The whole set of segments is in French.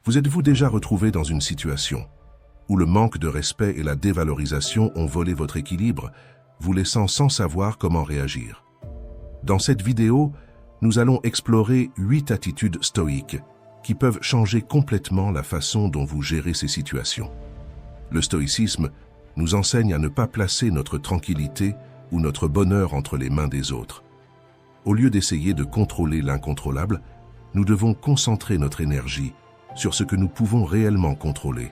Vous êtes-vous déjà retrouvé dans une situation où le manque de respect et la dévalorisation ont volé votre équilibre, vous laissant sans savoir comment réagir? Dans cette vidéo, nous allons explorer 8 attitudes stoïques qui peuvent changer complètement la façon dont vous gérez ces situations. Le stoïcisme nous enseigne à ne pas placer notre tranquillité ou notre bonheur entre les mains des autres. Au lieu d'essayer de contrôler l'incontrôlable, nous devons concentrer notre énergie sur ce que nous pouvons réellement contrôler.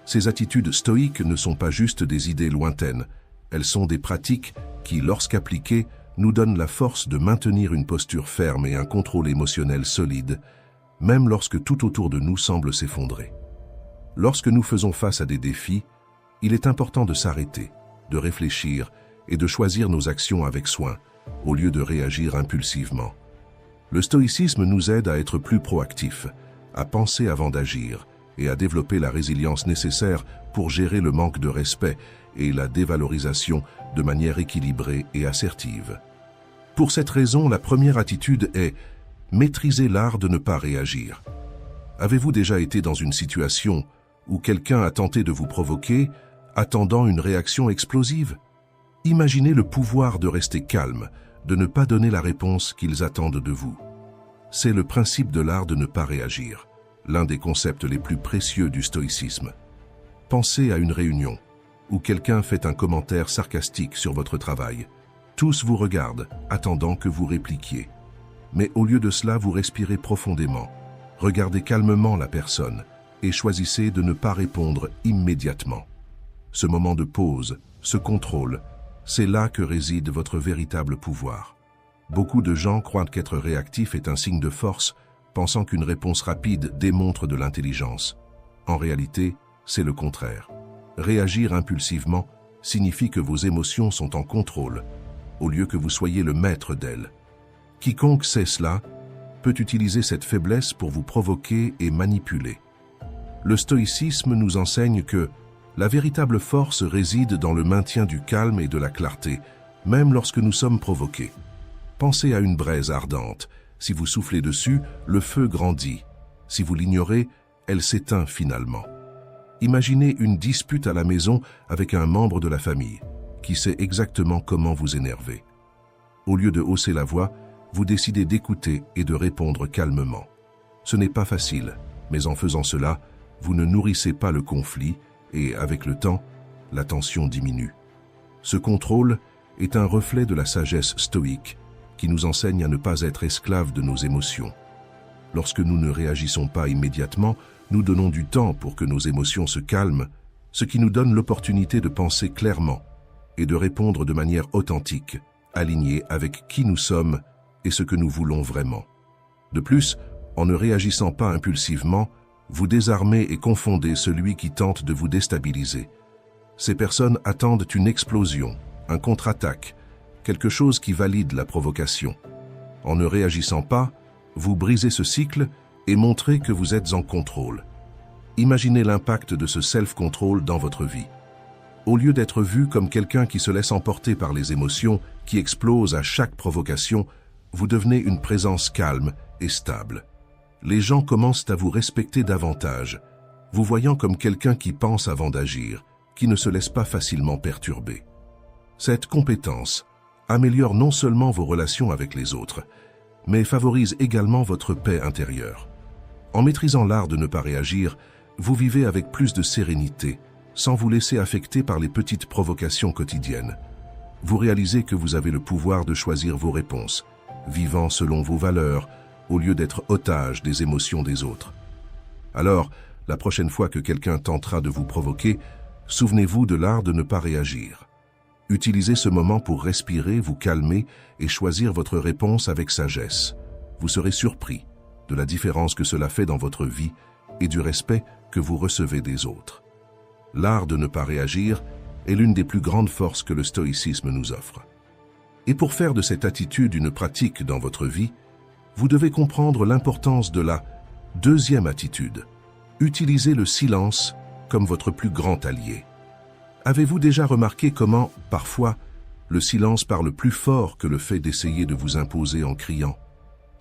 Ces attitudes stoïques ne sont pas juste des idées lointaines, elles sont des pratiques qui, lorsqu'appliquées, nous donnent la force de maintenir une posture ferme et un contrôle émotionnel solide, même lorsque tout autour de nous semble s'effondrer. Lorsque nous faisons face à des défis, il est important de s'arrêter, de réfléchir et de choisir nos actions avec soin, au lieu de réagir impulsivement. Le stoïcisme nous aide à être plus proactifs, à penser avant d'agir et à développer la résilience nécessaire pour gérer le manque de respect et la dévalorisation de manière équilibrée et assertive. Pour cette raison, la première attitude est maîtriser l'art de ne pas réagir. Avez-vous déjà été dans une situation où quelqu'un a tenté de vous provoquer, attendant une réaction explosive? Imaginez le pouvoir de rester calme, de ne pas donner la réponse qu'ils attendent de vous. C'est le principe de l'art de ne pas réagir, l'un des concepts les plus précieux du stoïcisme. Pensez à une réunion où quelqu'un fait un commentaire sarcastique sur votre travail. Tous vous regardent, attendant que vous répliquiez. Mais au lieu de cela, vous respirez profondément, regardez calmement la personne et choisissez de ne pas répondre immédiatement. Ce moment de pause, ce contrôle, c'est là que réside votre véritable pouvoir. Beaucoup de gens croient qu'être réactif est un signe de force, pensant qu'une réponse rapide démontre de l'intelligence. En réalité, c'est le contraire. Réagir impulsivement signifie que vos émotions sont en contrôle, au lieu que vous soyez le maître d'elles. Quiconque sait cela peut utiliser cette faiblesse pour vous provoquer et manipuler. Le stoïcisme nous enseigne que la véritable force réside dans le maintien du calme et de la clarté, même lorsque nous sommes provoqués. Pensez à une braise ardente. Si vous soufflez dessus, le feu grandit. Si vous l'ignorez, elle s'éteint finalement. Imaginez une dispute à la maison avec un membre de la famille, qui sait exactement comment vous énerver. Au lieu de hausser la voix, vous décidez d'écouter et de répondre calmement. Ce n'est pas facile, mais en faisant cela, vous ne nourrissez pas le conflit et, avec le temps, la tension diminue. Ce contrôle est un reflet de la sagesse stoïque qui nous enseigne à ne pas être esclaves de nos émotions. Lorsque nous ne réagissons pas immédiatement, nous donnons du temps pour que nos émotions se calment, ce qui nous donne l'opportunité de penser clairement et de répondre de manière authentique, alignée avec qui nous sommes et ce que nous voulons vraiment. De plus, en ne réagissant pas impulsivement, vous désarmez et confondez celui qui tente de vous déstabiliser. Ces personnes attendent une explosion, un contre-attaque, quelque chose qui valide la provocation. En ne réagissant pas, vous brisez ce cycle et montrez que vous êtes en contrôle. Imaginez l'impact de ce self-control dans votre vie. Au lieu d'être vu comme quelqu'un qui se laisse emporter par les émotions, qui explose à chaque provocation, vous devenez une présence calme et stable. Les gens commencent à vous respecter davantage, vous voyant comme quelqu'un qui pense avant d'agir, qui ne se laisse pas facilement perturber. Cette compétence améliore non seulement vos relations avec les autres, mais favorise également votre paix intérieure. En maîtrisant l'art de ne pas réagir, vous vivez avec plus de sérénité, sans vous laisser affecter par les petites provocations quotidiennes. Vous réalisez que vous avez le pouvoir de choisir vos réponses, vivant selon vos valeurs, au lieu d'être otage des émotions des autres. Alors, la prochaine fois que quelqu'un tentera de vous provoquer, souvenez-vous de l'art de ne pas réagir. Utilisez ce moment pour respirer, vous calmer et choisir votre réponse avec sagesse. Vous serez surpris de la différence que cela fait dans votre vie et du respect que vous recevez des autres. L'art de ne pas réagir est l'une des plus grandes forces que le stoïcisme nous offre. Et pour faire de cette attitude une pratique dans votre vie, vous devez comprendre l'importance de la deuxième attitude. Utilisez le silence comme votre plus grand allié. Avez-vous déjà remarqué comment, parfois, le silence parle plus fort que le fait d'essayer de vous imposer en criant?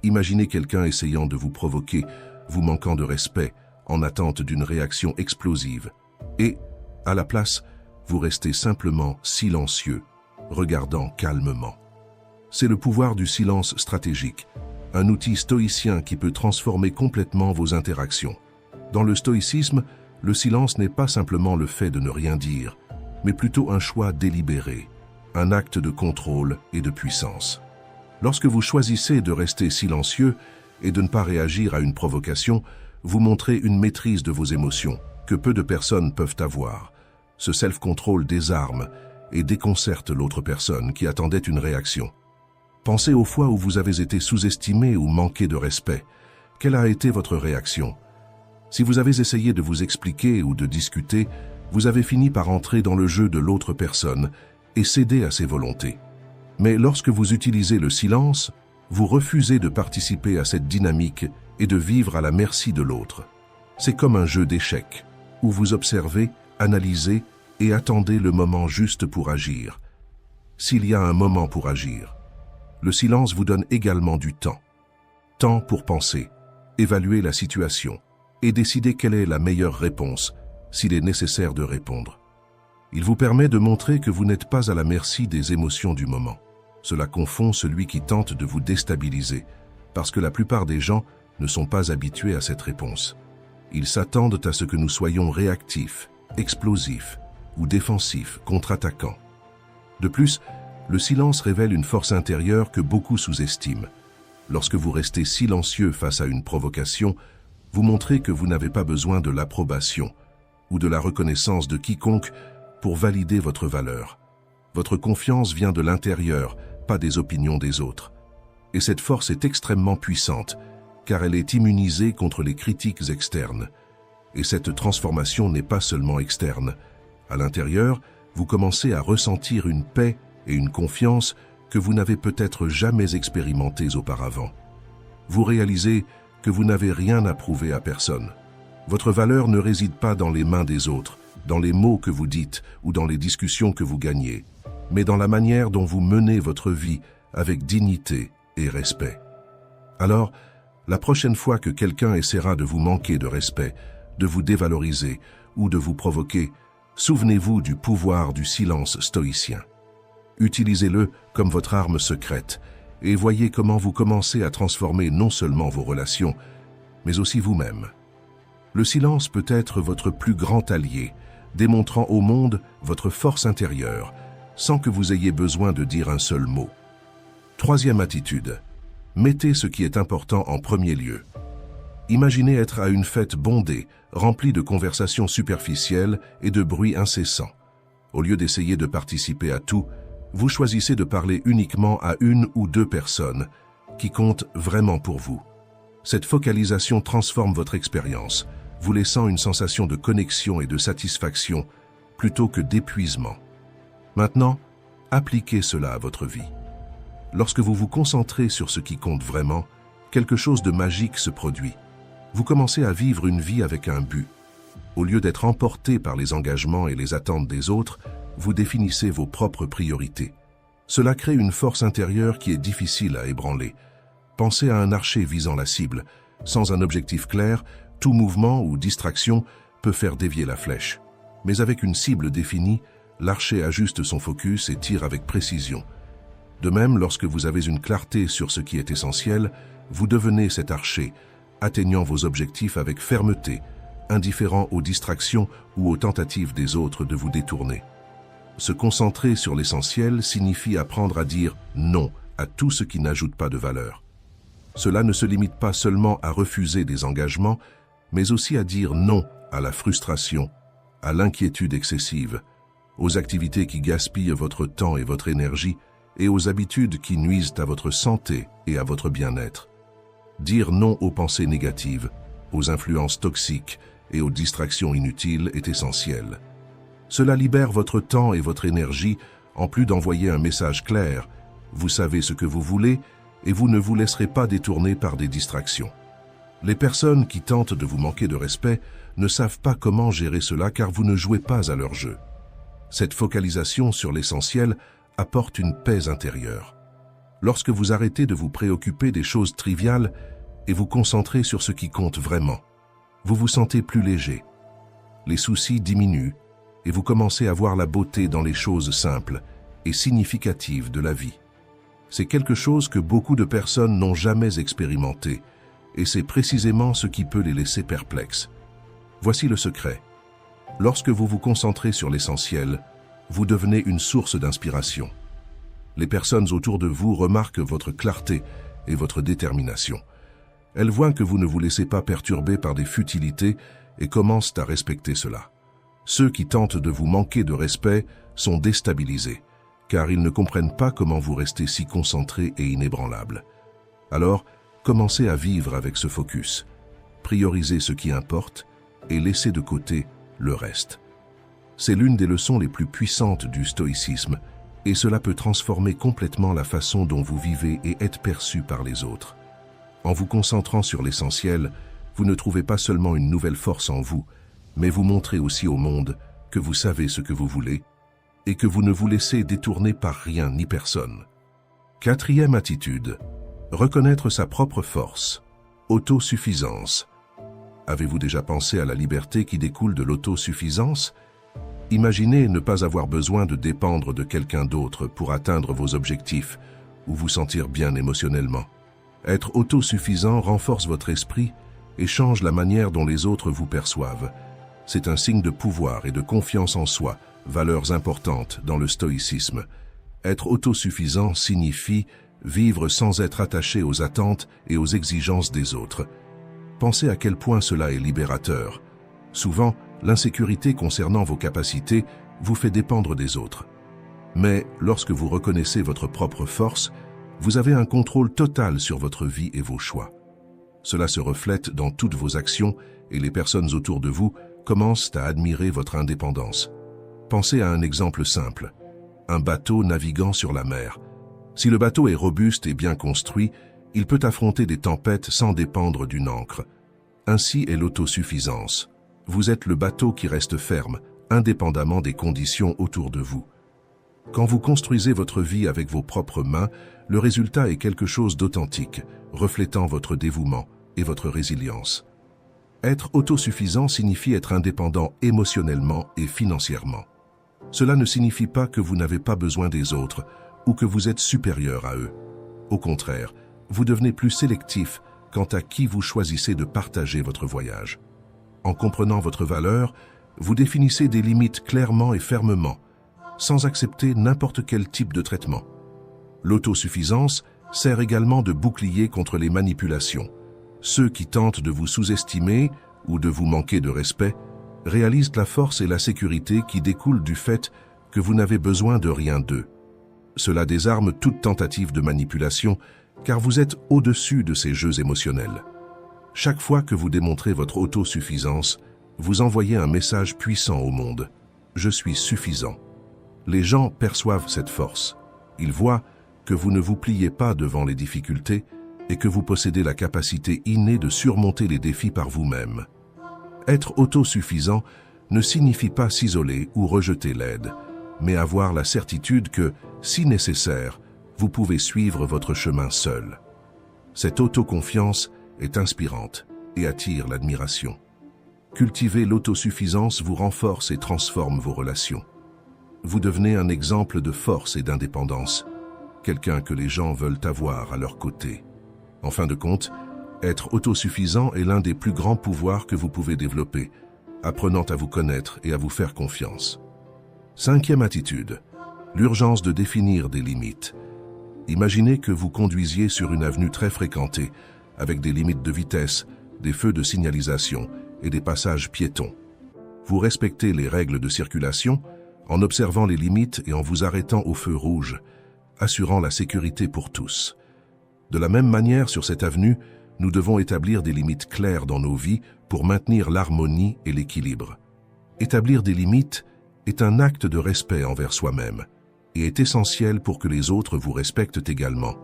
Imaginez quelqu'un essayant de vous provoquer, vous manquant de respect, en attente d'une réaction explosive. Et, à la place, vous restez simplement silencieux, regardant calmement. C'est le pouvoir du silence stratégique, un outil stoïcien qui peut transformer complètement vos interactions. Dans le stoïcisme, le silence n'est pas simplement le fait de ne rien dire, mais plutôt un choix délibéré, un acte de contrôle et de puissance. Lorsque vous choisissez de rester silencieux et de ne pas réagir à une provocation, vous montrez une maîtrise de vos émotions que peu de personnes peuvent avoir. Ce self-control désarme et déconcerte l'autre personne qui attendait une réaction. Pensez aux fois où vous avez été sous-estimé ou manqué de respect. Quelle a été votre réaction? Si vous avez essayé de vous expliquer ou de discuter, vous avez fini par entrer dans le jeu de l'autre personne et céder à ses volontés. Mais lorsque vous utilisez le silence, vous refusez de participer à cette dynamique et de vivre à la merci de l'autre. C'est comme un jeu d'échecs, où vous observez, analysez et attendez le moment juste pour agir. S'il y a un moment pour agir, le silence vous donne également du temps. Temps pour penser, évaluer la situation et décider quelle est la meilleure réponse, s'il est nécessaire de répondre. Il vous permet de montrer que vous n'êtes pas à la merci des émotions du moment. Cela confond celui qui tente de vous déstabiliser, parce que la plupart des gens ne sont pas habitués à cette réponse. Ils s'attendent à ce que nous soyons réactifs, explosifs ou défensifs, contre-attaquants. De plus, le silence révèle une force intérieure que beaucoup sous-estiment. Lorsque vous restez silencieux face à une provocation, vous montrez que vous n'avez pas besoin de l'approbation ou de la reconnaissance de quiconque pour valider votre valeur. Votre confiance vient de l'intérieur, pas des opinions des autres. Et cette force est extrêmement puissante, car elle est immunisée contre les critiques externes. Et cette transformation n'est pas seulement externe. À l'intérieur, vous commencez à ressentir une paix et une confiance que vous n'avez peut-être jamais expérimentées auparavant. Vous réalisez que vous n'avez rien à prouver à personne. Votre valeur ne réside pas dans les mains des autres, dans les mots que vous dites ou dans les discussions que vous gagnez, mais dans la manière dont vous menez votre vie avec dignité et respect. Alors, la prochaine fois que quelqu'un essaiera de vous manquer de respect, de vous dévaloriser ou de vous provoquer, souvenez-vous du pouvoir du silence stoïcien. Utilisez-le comme votre arme secrète et voyez comment vous commencez à transformer non seulement vos relations, mais aussi vous-même. Le silence peut être votre plus grand allié, démontrant au monde votre force intérieure, sans que vous ayez besoin de dire un seul mot. Troisième attitude. Mettez ce qui est important en premier lieu. Imaginez être à une fête bondée, remplie de conversations superficielles et de bruits incessants. Au lieu d'essayer de participer à tout, vous choisissez de parler uniquement à une ou deux personnes qui comptent vraiment pour vous. Cette focalisation transforme votre expérience, vous laissant une sensation de connexion et de satisfaction plutôt que d'épuisement. Maintenant, appliquez cela à votre vie. Lorsque vous vous concentrez sur ce qui compte vraiment, quelque chose de magique se produit. Vous commencez à vivre une vie avec un but. Au lieu d'être emporté par les engagements et les attentes des autres, vous définissez vos propres priorités. Cela crée une force intérieure qui est difficile à ébranler. Pensez à un archer visant la cible. Sans un objectif clair, tout mouvement ou distraction peut faire dévier la flèche. Mais avec une cible définie, l'archer ajuste son focus et tire avec précision. De même, lorsque vous avez une clarté sur ce qui est essentiel, vous devenez cet archer, atteignant vos objectifs avec fermeté, indifférent aux distractions ou aux tentatives des autres de vous détourner. Se concentrer sur l'essentiel signifie apprendre à dire non à tout ce qui n'ajoute pas de valeur. Cela ne se limite pas seulement à refuser des engagements, mais aussi à dire non à la frustration, à l'inquiétude excessive, aux activités qui gaspillent votre temps et votre énergie, et aux habitudes qui nuisent à votre santé et à votre bien-être. Dire non aux pensées négatives, aux influences toxiques et aux distractions inutiles est essentiel. Cela libère votre temps et votre énergie, en plus d'envoyer un message clair. Vous savez ce que vous voulez et vous ne vous laisserez pas détourner par des distractions. Les personnes qui tentent de vous manquer de respect ne savent pas comment gérer cela car vous ne jouez pas à leur jeu. Cette focalisation sur l'essentiel apporte une paix intérieure. Lorsque vous arrêtez de vous préoccuper des choses triviales et vous concentrez sur ce qui compte vraiment, vous vous sentez plus léger. Les soucis diminuent et vous commencez à voir la beauté dans les choses simples et significatives de la vie. C'est quelque chose que beaucoup de personnes n'ont jamais expérimenté et c'est précisément ce qui peut les laisser perplexes. Voici le secret. Lorsque vous vous concentrez sur l'essentiel, vous devenez une source d'inspiration. Les personnes autour de vous remarquent votre clarté et votre détermination. Elles voient que vous ne vous laissez pas perturber par des futilités et commencent à respecter cela. Ceux qui tentent de vous manquer de respect sont déstabilisés, car ils ne comprennent pas comment vous restez si concentré et inébranlable. Alors, commencez à vivre avec ce focus. Priorisez ce qui importe et laissez de côté le reste. C'est l'une des leçons les plus puissantes du stoïcisme, et cela peut transformer complètement la façon dont vous vivez et êtes perçu par les autres. En vous concentrant sur l'essentiel, vous ne trouvez pas seulement une nouvelle force en vous, mais vous montrez aussi au monde que vous savez ce que vous voulez et que vous ne vous laissez détourner par rien ni personne. Quatrième attitude, reconnaître sa propre force, autosuffisance. Avez-vous déjà pensé à la liberté qui découle de l'autosuffisance ? Imaginez ne pas avoir besoin de dépendre de quelqu'un d'autre pour atteindre vos objectifs ou vous sentir bien émotionnellement. Être autosuffisant renforce votre esprit et change la manière dont les autres vous perçoivent. C'est un signe de pouvoir et de confiance en soi, valeurs importantes dans le stoïcisme. Être autosuffisant signifie vivre sans être attaché aux attentes et aux exigences des autres. Pensez à quel point cela est libérateur. Souvent, l'insécurité concernant vos capacités vous fait dépendre des autres. Mais lorsque vous reconnaissez votre propre force, vous avez un contrôle total sur votre vie et vos choix. Cela se reflète dans toutes vos actions et les personnes autour de vous commencent à admirer votre indépendance. Pensez à un exemple simple. Un bateau naviguant sur la mer. Si le bateau est robuste et bien construit, il peut affronter des tempêtes sans dépendre d'une ancre. Ainsi est l'autosuffisance. Vous êtes le bateau qui reste ferme, indépendamment des conditions autour de vous. Quand vous construisez votre vie avec vos propres mains, le résultat est quelque chose d'authentique, reflétant votre dévouement et votre résilience. Être autosuffisant signifie être indépendant émotionnellement et financièrement. Cela ne signifie pas que vous n'avez pas besoin des autres ou que vous êtes supérieur à eux. Au contraire, vous devenez plus sélectif quant à qui vous choisissez de partager votre voyage. En comprenant votre valeur, vous définissez des limites clairement et fermement, sans accepter n'importe quel type de traitement. L'autosuffisance sert également de bouclier contre les manipulations. Ceux qui tentent de vous sous-estimer ou de vous manquer de respect réalisent la force et la sécurité qui découlent du fait que vous n'avez besoin de rien d'eux. Cela désarme toute tentative de manipulation, car vous êtes au-dessus de ces jeux émotionnels. Chaque fois que vous démontrez votre autosuffisance, vous envoyez un message puissant au monde. Je suis suffisant. Les gens perçoivent cette force. Ils voient que vous ne vous pliez pas devant les difficultés et que vous possédez la capacité innée de surmonter les défis par vous-même. Être autosuffisant ne signifie pas s'isoler ou rejeter l'aide, mais avoir la certitude que, si nécessaire, vous pouvez suivre votre chemin seul. Cette autoconfiance est inspirante et attire l'admiration. Cultiver l'autosuffisance vous renforce et transforme vos relations. Vous devenez un exemple de force et d'indépendance, quelqu'un que les gens veulent avoir à leur côté. En fin de compte, être autosuffisant est l'un des plus grands pouvoirs que vous pouvez développer, apprenant à vous connaître et à vous faire confiance. Cinquième attitude, l'urgence de définir des limites. Imaginez que vous conduisiez sur une avenue très fréquentée, avec des limites de vitesse, des feux de signalisation et des passages piétons. Vous respectez les règles de circulation en observant les limites et en vous arrêtant au feu rouge, assurant la sécurité pour tous. De la même manière, sur cette avenue, nous devons établir des limites claires dans nos vies pour maintenir l'harmonie et l'équilibre. Établir des limites est un acte de respect envers soi-même et est essentiel pour que les autres vous respectent également.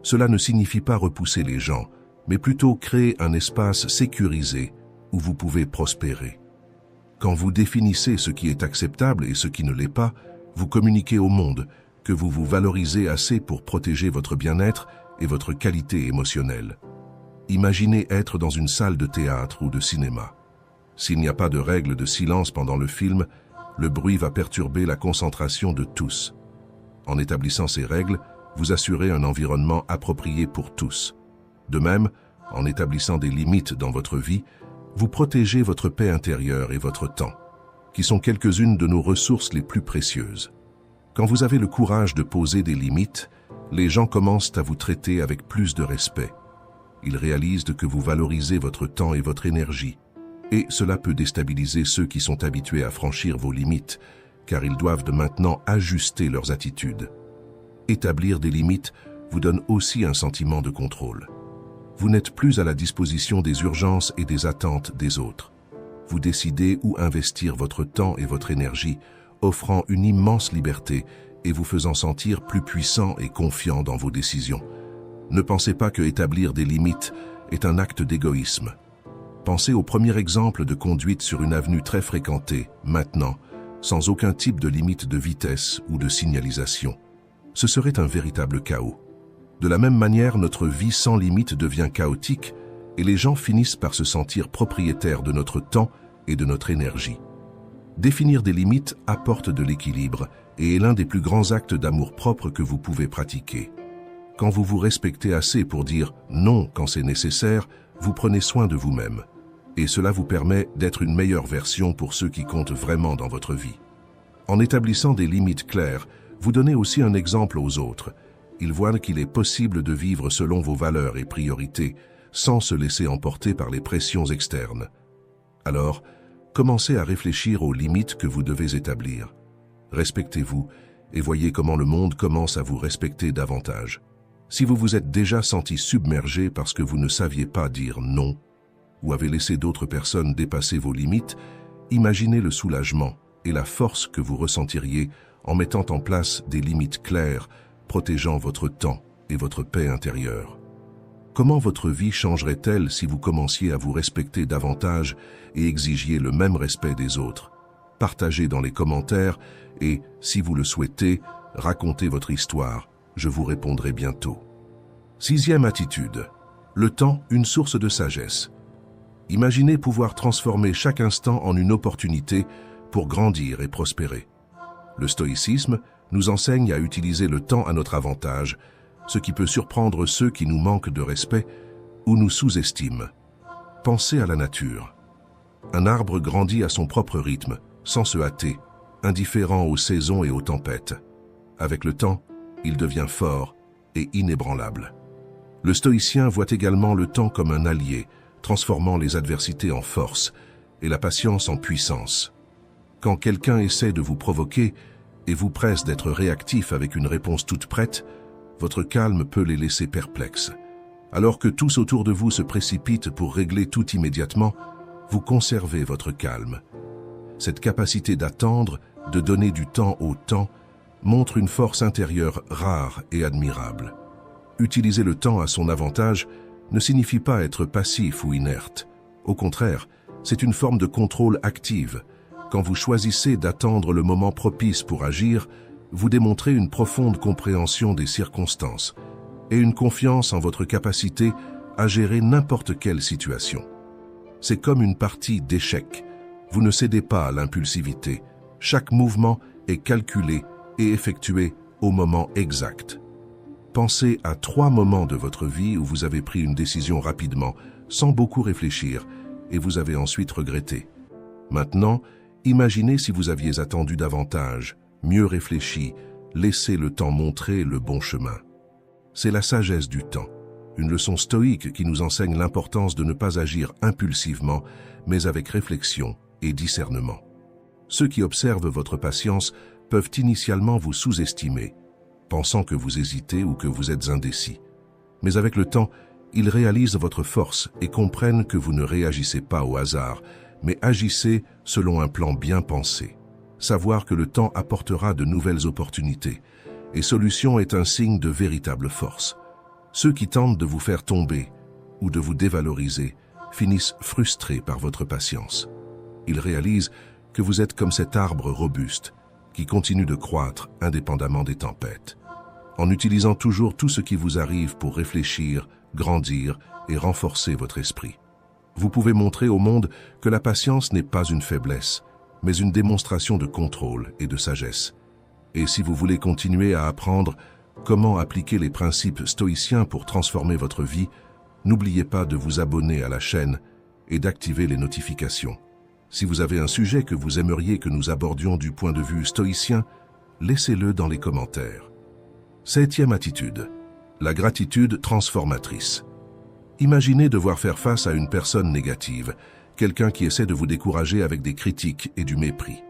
Cela ne signifie pas repousser les gens, mais plutôt créer un espace sécurisé où vous pouvez prospérer. Quand vous définissez ce qui est acceptable et ce qui ne l'est pas, vous communiquez au monde que vous vous valorisez assez pour protéger votre bien-être et votre qualité émotionnelle. Imaginez être dans une salle de théâtre ou de cinéma. S'il n'y a pas de règle de silence pendant le film, le bruit va perturber la concentration de tous. En établissant ces règles, vous assurez un environnement approprié pour tous. De même, en établissant des limites dans votre vie, vous protégez votre paix intérieure et votre temps, qui sont quelques-unes de nos ressources les plus précieuses. Quand vous avez le courage de poser des limites, les gens commencent à vous traiter avec plus de respect. Ils réalisent que vous valorisez votre temps et votre énergie, et cela peut déstabiliser ceux qui sont habitués à franchir vos limites, car ils doivent de maintenant ajuster leurs attitudes. Établir des limites vous donne aussi un sentiment de contrôle. Vous n'êtes plus à la disposition des urgences et des attentes des autres. Vous décidez où investir votre temps et votre énergie, offrant une immense liberté et vous faisant sentir plus puissant et confiant dans vos décisions. Ne pensez pas que établir des limites est un acte d'égoïsme. Pensez au premier exemple de conduite sur une avenue très fréquentée, maintenant, sans aucun type de limite de vitesse ou de signalisation. Ce serait un véritable chaos. De la même manière, notre vie sans limite devient chaotique et les gens finissent par se sentir propriétaires de notre temps et de notre énergie. Définir des limites apporte de l'équilibre et est l'un des plus grands actes d'amour-propre que vous pouvez pratiquer. Quand vous vous respectez assez pour dire non quand c'est nécessaire, vous prenez soin de vous-même. Et cela vous permet d'être une meilleure version pour ceux qui comptent vraiment dans votre vie. En établissant des limites claires, vous donnez aussi un exemple aux autres. Ils voient qu'il est possible de vivre selon vos valeurs et priorités, sans se laisser emporter par les pressions externes. Alors, commencez à réfléchir aux limites que vous devez établir. Respectez-vous et voyez comment le monde commence à vous respecter davantage. Si vous vous êtes déjà senti submergé parce que vous ne saviez pas dire non, ou avez laissé d'autres personnes dépasser vos limites, imaginez le soulagement et la force que vous ressentiriez en mettant en place des limites claires, protégeant votre temps et votre paix intérieure. Comment votre vie changerait-elle si vous commenciez à vous respecter davantage et exigiez le même respect des autres? Partagez dans les commentaires et, si vous le souhaitez, racontez votre histoire. Je vous répondrai bientôt. 6e attitude. Le temps, une source de sagesse. Imaginez pouvoir transformer chaque instant en une opportunité pour grandir et prospérer. Le stoïcisme nous enseigne à utiliser le temps à notre avantage, ce qui peut surprendre ceux qui nous manquent de respect ou nous sous-estiment. Pensez à la nature. Un arbre grandit à son propre rythme, sans se hâter, indifférent aux saisons et aux tempêtes. Avec le temps, il devient fort et inébranlable. Le stoïcien voit également le temps comme un allié, transformant les adversités en force et la patience en puissance. Quand quelqu'un essaie de vous provoquer et vous presse d'être réactif avec une réponse toute prête, votre calme peut les laisser perplexes. Alors que tous autour de vous se précipitent pour régler tout immédiatement, vous conservez votre calme. Cette capacité d'attendre, de donner du temps au temps, montre une force intérieure rare et admirable. Utiliser le temps à son avantage ne signifie pas être passif ou inerte. Au contraire, c'est une forme de contrôle active. Quand vous choisissez d'attendre le moment propice pour agir, vous démontrez une profonde compréhension des circonstances et une confiance en votre capacité à gérer n'importe quelle situation. C'est comme une partie d'échecs. Vous ne cédez pas à l'impulsivité. Chaque mouvement est calculé et effectué au moment exact. Pensez à 3 moments de votre vie où vous avez pris une décision rapidement, sans beaucoup réfléchir, et vous avez ensuite regretté. Maintenant, imaginez si vous aviez attendu davantage, mieux réfléchi, laissé le temps montrer le bon chemin. C'est la sagesse du temps, une leçon stoïque qui nous enseigne l'importance de ne pas agir impulsivement, mais avec réflexion et discernement. Ceux qui observent votre patience peuvent initialement vous sous-estimer, pensant que vous hésitez ou que vous êtes indécis. Mais avec le temps, ils réalisent votre force et comprennent que vous ne réagissez pas au hasard, mais agissez selon un plan bien pensé. Savoir que le temps apportera de nouvelles opportunités et solutions est un signe de véritable force. Ceux qui tentent de vous faire tomber ou de vous dévaloriser finissent frustrés par votre patience. Ils réalisent que vous êtes comme cet arbre robuste qui continue de croître indépendamment des tempêtes. En utilisant toujours tout ce qui vous arrive pour réfléchir, grandir et renforcer votre esprit. Vous pouvez montrer au monde que la patience n'est pas une faiblesse, mais une démonstration de contrôle et de sagesse. Et si vous voulez continuer à apprendre comment appliquer les principes stoïciens pour transformer votre vie, n'oubliez pas de vous abonner à la chaîne et d'activer les notifications. Si vous avez un sujet que vous aimeriez que nous abordions du point de vue stoïcien, laissez-le dans les commentaires. 7e attitude, la gratitude transformatrice. Imaginez devoir faire face à une personne négative, quelqu'un qui essaie de vous décourager avec des critiques et du mépris.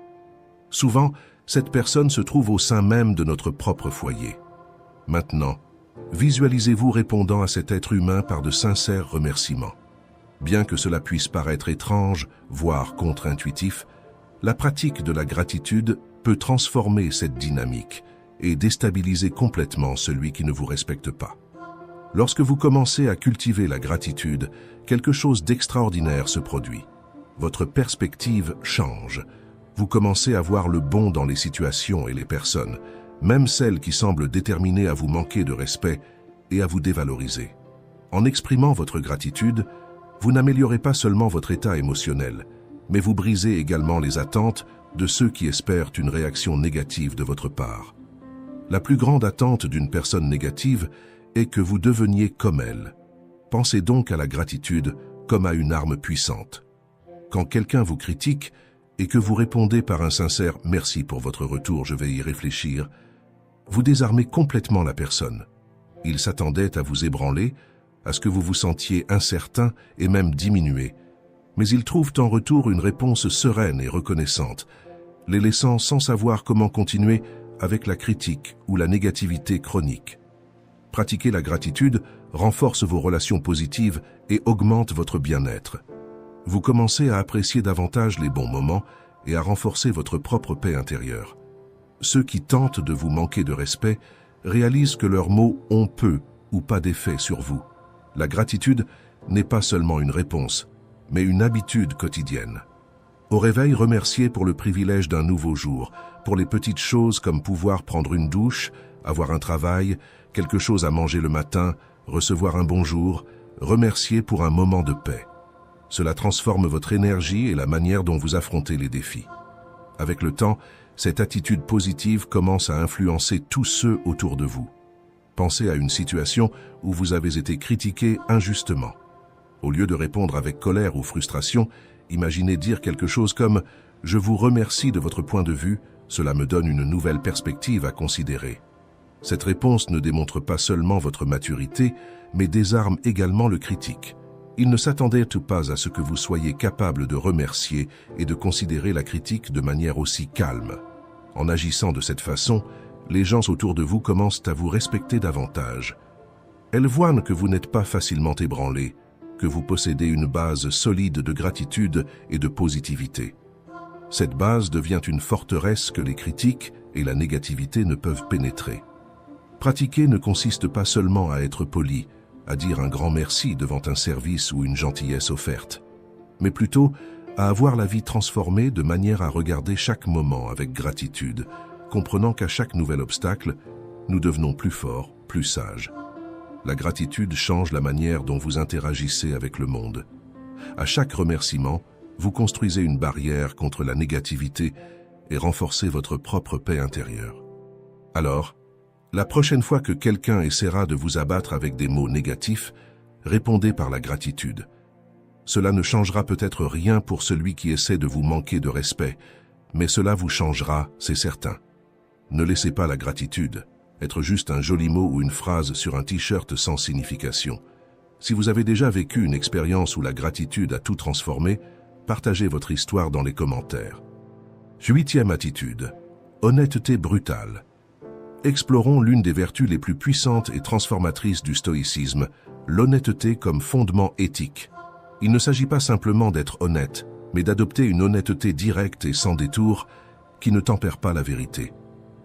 Souvent, cette personne se trouve au sein même de notre propre foyer. Maintenant, visualisez-vous répondant à cet être humain par de sincères remerciements. Bien que cela puisse paraître étrange, voire contre-intuitif, la pratique de la gratitude peut transformer cette dynamique et déstabiliser complètement celui qui ne vous respecte pas. Lorsque vous commencez à cultiver la gratitude, quelque chose d'extraordinaire se produit. Votre perspective change. Vous commencez à voir le bon dans les situations et les personnes, même celles qui semblent déterminées à vous manquer de respect et à vous dévaloriser. En exprimant votre gratitude, vous n'améliorez pas seulement votre état émotionnel, mais vous brisez également les attentes de ceux qui espèrent une réaction négative de votre part. La plus grande attente d'une personne négative est que vous deveniez comme elle. Pensez donc à la gratitude comme à une arme puissante. Quand quelqu'un vous critique et que vous répondez par un sincère « merci pour votre retour, je vais y réfléchir », vous désarmez complètement la personne. Il s'attendait à vous ébranler, à ce que vous vous sentiez incertain et même diminué, mais ils trouvent en retour une réponse sereine et reconnaissante, les laissant sans savoir comment continuer avec la critique ou la négativité chronique. Pratiquer la gratitude renforce vos relations positives et augmente votre bien-être. Vous commencez à apprécier davantage les bons moments et à renforcer votre propre paix intérieure. Ceux qui tentent de vous manquer de respect réalisent que leurs mots ont peu ou pas d'effet sur vous. La gratitude n'est pas seulement une réponse, mais une habitude quotidienne. Au réveil, remerciez pour le privilège d'un nouveau jour, pour les petites choses comme pouvoir prendre une douche, avoir un travail, quelque chose à manger le matin, recevoir un bonjour, remercier pour un moment de paix. Cela transforme votre énergie et la manière dont vous affrontez les défis. Avec le temps, cette attitude positive commence à influencer tous ceux autour de vous. Pensez à une situation où vous avez été critiqué injustement. Au lieu de répondre avec colère ou frustration, imaginez dire quelque chose comme « Je vous remercie de votre point de vue, cela me donne une nouvelle perspective à considérer ». Cette réponse ne démontre pas seulement votre maturité, mais désarme également le critique. Il ne s'attendait pas à ce que vous soyez capable de remercier et de considérer la critique de manière aussi calme. En agissant de cette façon, les gens autour de vous commencent à vous respecter davantage. Elles voient que vous n'êtes pas facilement ébranlé, que vous possédez une base solide de gratitude et de positivité. Cette base devient une forteresse que les critiques et la négativité ne peuvent pénétrer. Pratiquer ne consiste pas seulement à être poli, à dire un grand merci devant un service ou une gentillesse offerte, mais plutôt à avoir la vie transformée de manière à regarder chaque moment avec gratitude, comprenant qu'à chaque nouvel obstacle, nous devenons plus forts, plus sages. La gratitude change la manière dont vous interagissez avec le monde. À chaque remerciement, vous construisez une barrière contre la négativité et renforcez votre propre paix intérieure. Alors, la prochaine fois que quelqu'un essaiera de vous abattre avec des mots négatifs, répondez par la gratitude. Cela ne changera peut-être rien pour celui qui essaie de vous manquer de respect, mais cela vous changera, c'est certain. Ne laissez pas la gratitude être juste un joli mot ou une phrase sur un t-shirt sans signification. Si vous avez déjà vécu une expérience où la gratitude a tout transformé, partagez votre histoire dans les commentaires. 8e attitude, honnêteté brutale. Explorons l'une des vertus les plus puissantes et transformatrices du stoïcisme, l'honnêteté comme fondement éthique. Il ne s'agit pas simplement d'être honnête, mais d'adopter une honnêteté directe et sans détour qui ne tempère pas la vérité.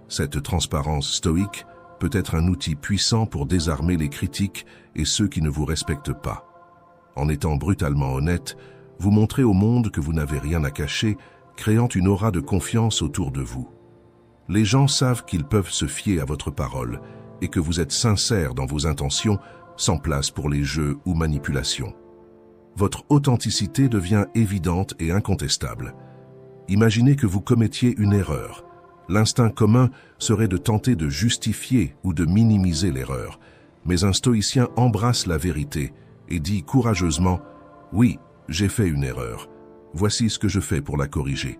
Cette transparence stoïque peut être un outil puissant pour désarmer les critiques et ceux qui ne vous respectent pas. En étant brutalement honnête, vous montrez au monde que vous n'avez rien à cacher, créant une aura de confiance autour de vous. Les gens savent qu'ils peuvent se fier à votre parole et que vous êtes sincère dans vos intentions sans place pour les jeux ou manipulations. Votre authenticité devient évidente et incontestable. Imaginez que vous commettiez une erreur. L'instinct commun serait de tenter de justifier ou de minimiser l'erreur, mais un stoïcien embrasse la vérité et dit courageusement « Oui, j'ai fait une erreur. Voici ce que je fais pour la corriger. »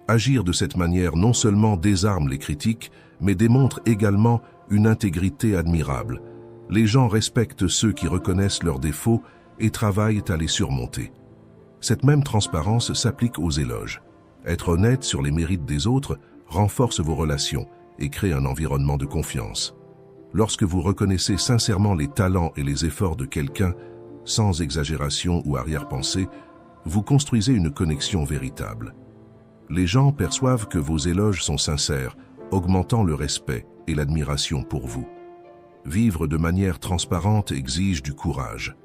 Agir de cette manière non seulement désarme les critiques, mais démontre également une intégrité admirable. Les gens respectent ceux qui reconnaissent leurs défauts et travaillent à les surmonter. Cette même transparence s'applique aux éloges. Être honnête sur les mérites des autres renforce vos relations et crée un environnement de confiance. Lorsque vous reconnaissez sincèrement les talents et les efforts de quelqu'un, sans exagération ou arrière-pensée, vous construisez une connexion véritable. Les gens perçoivent que vos éloges sont sincères, augmentant le respect et l'admiration pour vous. Vivre de manière transparente exige du courage.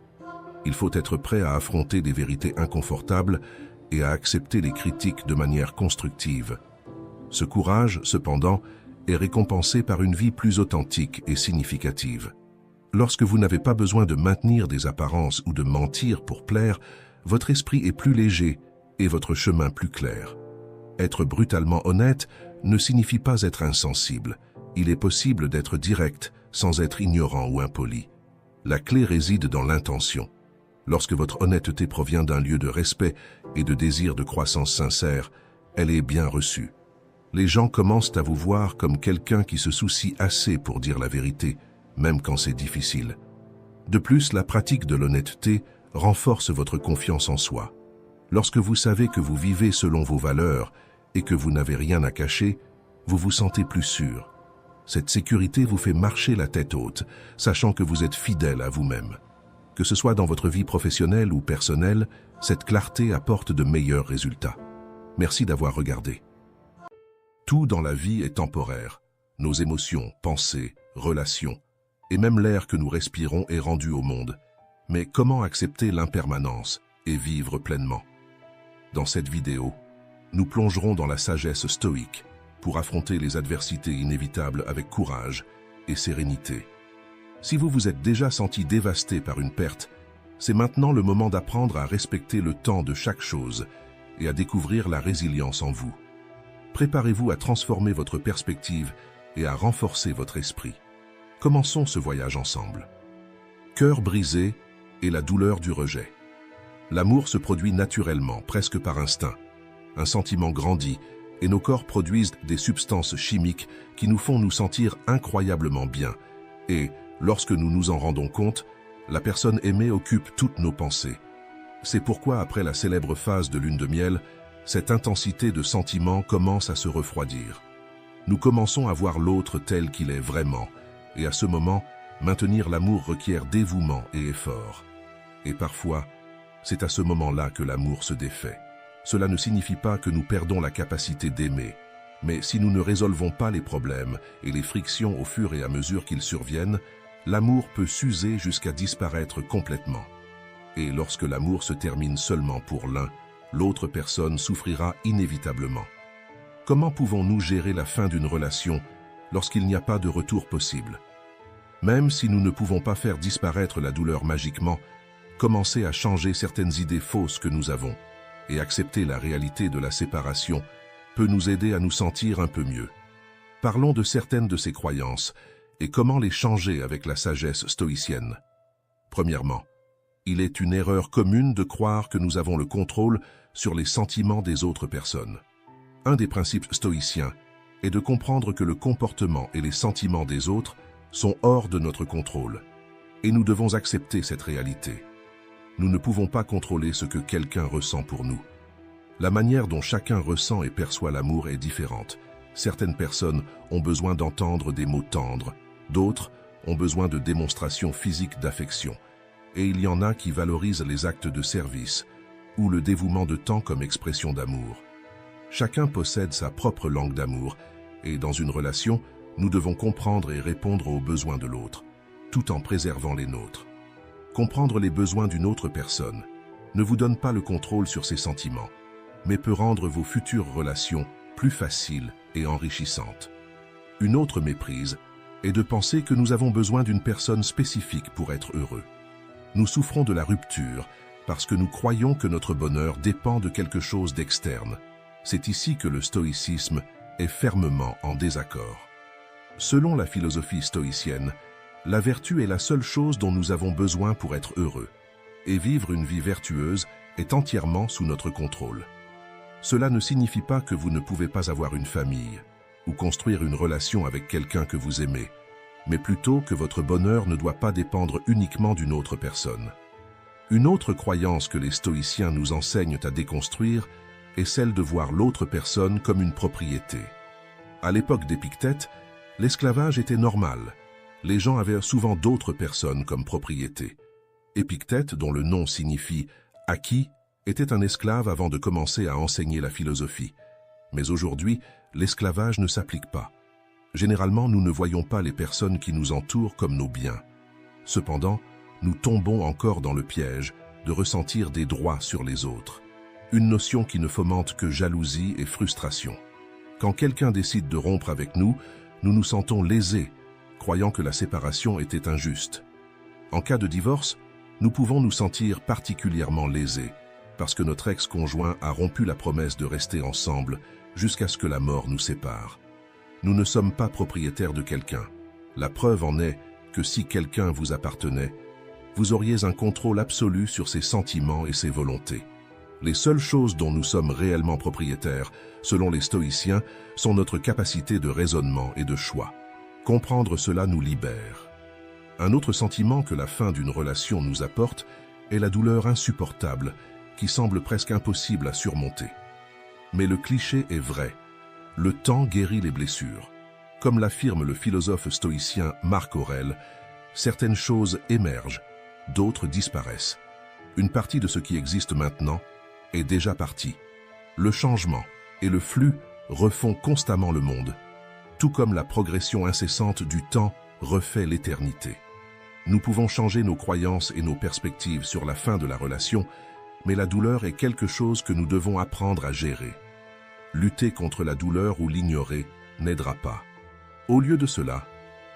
Il faut être prêt à affronter des vérités inconfortables et à accepter les critiques de manière constructive. Ce courage, cependant, est récompensé par une vie plus authentique et significative. Lorsque vous n'avez pas besoin de maintenir des apparences ou de mentir pour plaire, votre esprit est plus léger et votre chemin plus clair. Être brutalement honnête ne signifie pas être insensible. Il est possible d'être direct sans être ignorant ou impoli. La clé réside dans l'intention. Lorsque votre honnêteté provient d'un lieu de respect et de désir de croissance sincère, elle est bien reçue. Les gens commencent à vous voir comme quelqu'un qui se soucie assez pour dire la vérité, même quand c'est difficile. De plus, la pratique de l'honnêteté renforce votre confiance en soi. Lorsque vous savez que vous vivez selon vos valeurs et que vous n'avez rien à cacher, vous vous sentez plus sûr. Cette sécurité vous fait marcher la tête haute, sachant que vous êtes fidèle à vous-même. Que ce soit dans votre vie professionnelle ou personnelle, cette clarté apporte de meilleurs résultats. Merci d'avoir regardé. Tout dans la vie est temporaire. Nos émotions, pensées, relations, et même l'air que nous respirons est rendu au monde. Mais comment accepter l'impermanence et vivre pleinement? Dans cette vidéo, nous plongerons dans la sagesse stoïque pour affronter les adversités inévitables avec courage et sérénité. Si vous vous êtes déjà senti dévasté par une perte, c'est maintenant le moment d'apprendre à respecter le temps de chaque chose et à découvrir la résilience en vous. Préparez-vous à transformer votre perspective et à renforcer votre esprit. Commençons ce voyage ensemble. Cœur brisé et la douleur du rejet. L'amour se produit naturellement, presque par instinct. Un sentiment grandit et nos corps produisent des substances chimiques qui nous font nous sentir incroyablement bien. Et, lorsque nous nous en rendons compte, la personne aimée occupe toutes nos pensées. C'est pourquoi, après la célèbre phase de lune de miel, cette intensité de sentiment commence à se refroidir. Nous commençons à voir l'autre tel qu'il est vraiment, et à ce moment, maintenir l'amour requiert dévouement et effort. Et parfois, c'est à ce moment-là que l'amour se défait. Cela ne signifie pas que nous perdons la capacité d'aimer, mais si nous ne résolvons pas les problèmes et les frictions au fur et à mesure qu'ils surviennent, l'amour peut s'user jusqu'à disparaître complètement. Et lorsque l'amour se termine seulement pour l'un, l'autre personne souffrira inévitablement. Comment pouvons-nous gérer la fin d'une relation lorsqu'il n'y a pas de retour possible? Même si nous ne pouvons pas faire disparaître la douleur magiquement, commencez à changer certaines idées fausses que nous avons, et accepter la réalité de la séparation peut nous aider à nous sentir un peu mieux. Parlons de certaines de ces croyances et comment les changer avec la sagesse stoïcienne. Premièrement, il est une erreur commune de croire que nous avons le contrôle sur les sentiments des autres personnes. Un des principes stoïciens est de comprendre que le comportement et les sentiments des autres sont hors de notre contrôle, et nous devons accepter cette réalité. Nous ne pouvons pas contrôler ce que quelqu'un ressent pour nous. La manière dont chacun ressent et perçoit l'amour est différente. Certaines personnes ont besoin d'entendre des mots tendres, d'autres ont besoin de démonstrations physiques d'affection, et il y en a qui valorisent les actes de service ou le dévouement de temps comme expression d'amour. Chacun possède sa propre langue d'amour, et dans une relation, nous devons comprendre et répondre aux besoins de l'autre, tout en préservant les nôtres. Comprendre les besoins d'une autre personne ne vous donne pas le contrôle sur ses sentiments, mais peut rendre vos futures relations plus faciles et enrichissantes. Une autre méprise est de penser que nous avons besoin d'une personne spécifique pour être heureux. Nous souffrons de la rupture parce que nous croyons que notre bonheur dépend de quelque chose d'externe. C'est ici que le stoïcisme est fermement en désaccord. Selon la philosophie stoïcienne, la vertu est la seule chose dont nous avons besoin pour être heureux, et vivre une vie vertueuse est entièrement sous notre contrôle. Cela ne signifie pas que vous ne pouvez pas avoir une famille ou construire une relation avec quelqu'un que vous aimez, mais plutôt que votre bonheur ne doit pas dépendre uniquement d'une autre personne. Une autre croyance que les stoïciens nous enseignent à déconstruire est celle de voir l'autre personne comme une propriété. À l'époque d'Épictète, l'esclavage était normal. Les gens avaient souvent d'autres personnes comme propriété. Épictète, dont le nom signifie « acquis », était un esclave avant de commencer à enseigner la philosophie. Mais aujourd'hui, l'esclavage ne s'applique pas. Généralement, nous ne voyons pas les personnes qui nous entourent comme nos biens. Cependant, nous tombons encore dans le piège de ressentir des droits sur les autres. Une notion qui ne fomente que jalousie et frustration. Quand quelqu'un décide de rompre avec nous, nous nous sentons lésés, croyant que la séparation était injuste. En cas de divorce, nous pouvons nous sentir particulièrement lésés, parce que notre ex-conjoint a rompu la promesse de rester ensemble jusqu'à ce que la mort nous sépare. Nous ne sommes pas propriétaires de quelqu'un. La preuve en est que si quelqu'un vous appartenait, vous auriez un contrôle absolu sur ses sentiments et ses volontés. Les seules choses dont nous sommes réellement propriétaires, selon les stoïciens, sont notre capacité de raisonnement et de choix. Comprendre cela nous libère. Un autre sentiment que la fin d'une relation nous apporte est la douleur insupportable qui semble presque impossible à surmonter. Mais le cliché est vrai. Le temps guérit les blessures. Comme l'affirme le philosophe stoïcien Marc Aurèle, certaines choses émergent, d'autres disparaissent. Une partie de ce qui existe maintenant est déjà partie. Le changement et le flux refont constamment le monde, tout comme la progression incessante du temps refait l'éternité. Nous pouvons changer nos croyances et nos perspectives sur la fin de la relation, mais la douleur est quelque chose que nous devons apprendre à gérer. Lutter contre la douleur ou l'ignorer n'aidera pas. Au lieu de cela,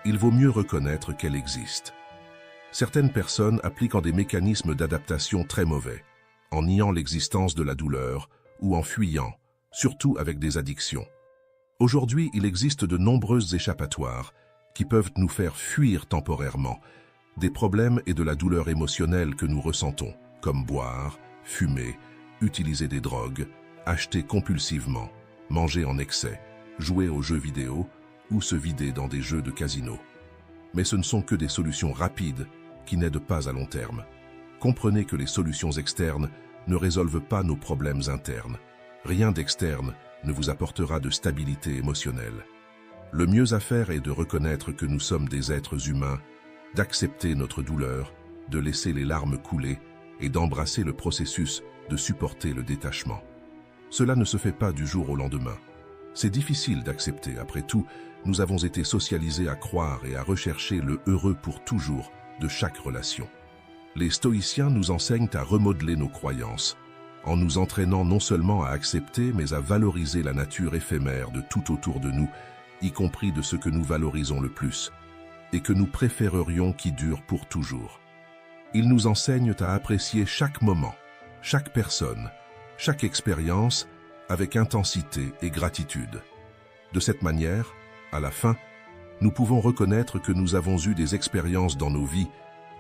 il vaut mieux reconnaître qu'elle existe. Certaines personnes appliquent des mécanismes d'adaptation très mauvais, en niant l'existence de la douleur ou en fuyant, surtout avec des addictions. Aujourd'hui, il existe de nombreuses échappatoires qui peuvent nous faire fuir temporairement des problèmes et de la douleur émotionnelle que nous ressentons, comme boire, fumer, utiliser des drogues, acheter compulsivement, manger en excès, jouer aux jeux vidéo ou se vider dans des jeux de casino. Mais ce ne sont que des solutions rapides qui n'aident pas à long terme. Comprenez que les solutions externes ne résolvent pas nos problèmes internes. Rien d'externe ne vous apportera de stabilité émotionnelle. Le mieux à faire est de reconnaître que nous sommes des êtres humains, d'accepter notre douleur, de laisser les larmes couler et d'embrasser le processus de supporter le détachement. Cela ne se fait pas du jour au lendemain. C'est difficile d'accepter, après tout, nous avons été socialisés à croire et à rechercher le heureux pour toujours de chaque relation. Les stoïciens nous enseignent à remodeler nos croyances, en nous entraînant non seulement à accepter, mais à valoriser la nature éphémère de tout autour de nous, y compris de ce que nous valorisons le plus, et que nous préférerions qui dure pour toujours. Ils nous enseignent à apprécier chaque moment, chaque personne, chaque expérience, avec intensité et gratitude. De cette manière, à la fin, nous pouvons reconnaître que nous avons eu des expériences dans nos vies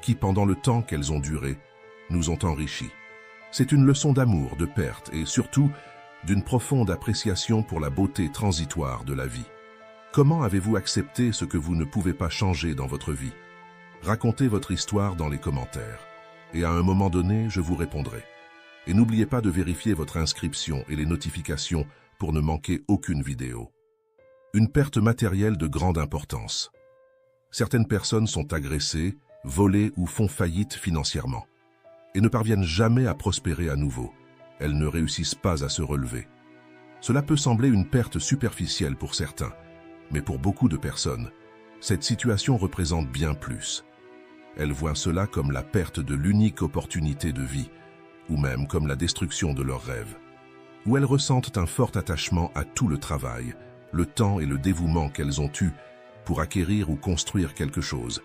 qui, pendant le temps qu'elles ont duré, nous ont enrichis. C'est une leçon d'amour, de perte et surtout d'une profonde appréciation pour la beauté transitoire de la vie. Comment avez-vous accepté ce que vous ne pouvez pas changer dans votre vie? Racontez votre histoire dans les commentaires. Et à un moment donné, je vous répondrai. Et n'oubliez pas de vérifier votre inscription et les notifications pour ne manquer aucune vidéo. Une perte matérielle de grande importance. Certaines personnes sont agressées, volées ou font faillite financièrement, et ne parviennent jamais à prospérer à nouveau. Elles ne réussissent pas à se relever. Cela peut sembler une perte superficielle pour certains, mais pour beaucoup de personnes, cette situation représente bien plus. Elles voient cela comme la perte de l'unique opportunité de vie, ou même comme la destruction de leurs rêves, où elles ressentent un fort attachement à tout le travail, le temps et le dévouement qu'elles ont eu pour acquérir ou construire quelque chose,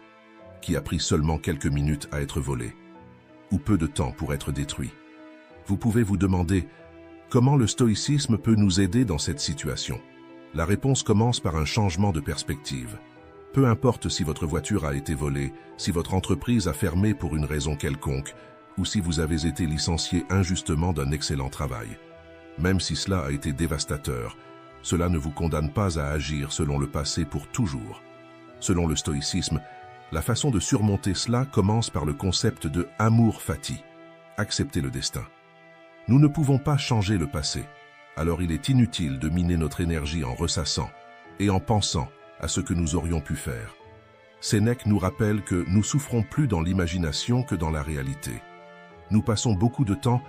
qui a pris seulement quelques minutes à être volé, ou peu de temps pour être détruit. Vous pouvez vous demander comment le stoïcisme peut nous aider dans cette situation. La réponse commence par un changement de perspective. Peu importe si votre voiture a été volée, si votre entreprise a fermé pour une raison quelconque, ou si vous avez été licencié injustement d'un excellent travail. Même si cela a été dévastateur, cela ne vous condamne pas à agir selon le passé pour toujours. Selon le stoïcisme, la façon de surmonter cela commence par le concept de amour fati, accepter le destin. Nous ne pouvons pas changer le passé, alors il est inutile de miner notre énergie en ressassant et en pensant à ce que nous aurions pu faire. Sénèque nous rappelle que nous souffrons plus dans l'imagination que dans la réalité. Nous passons beaucoup de temps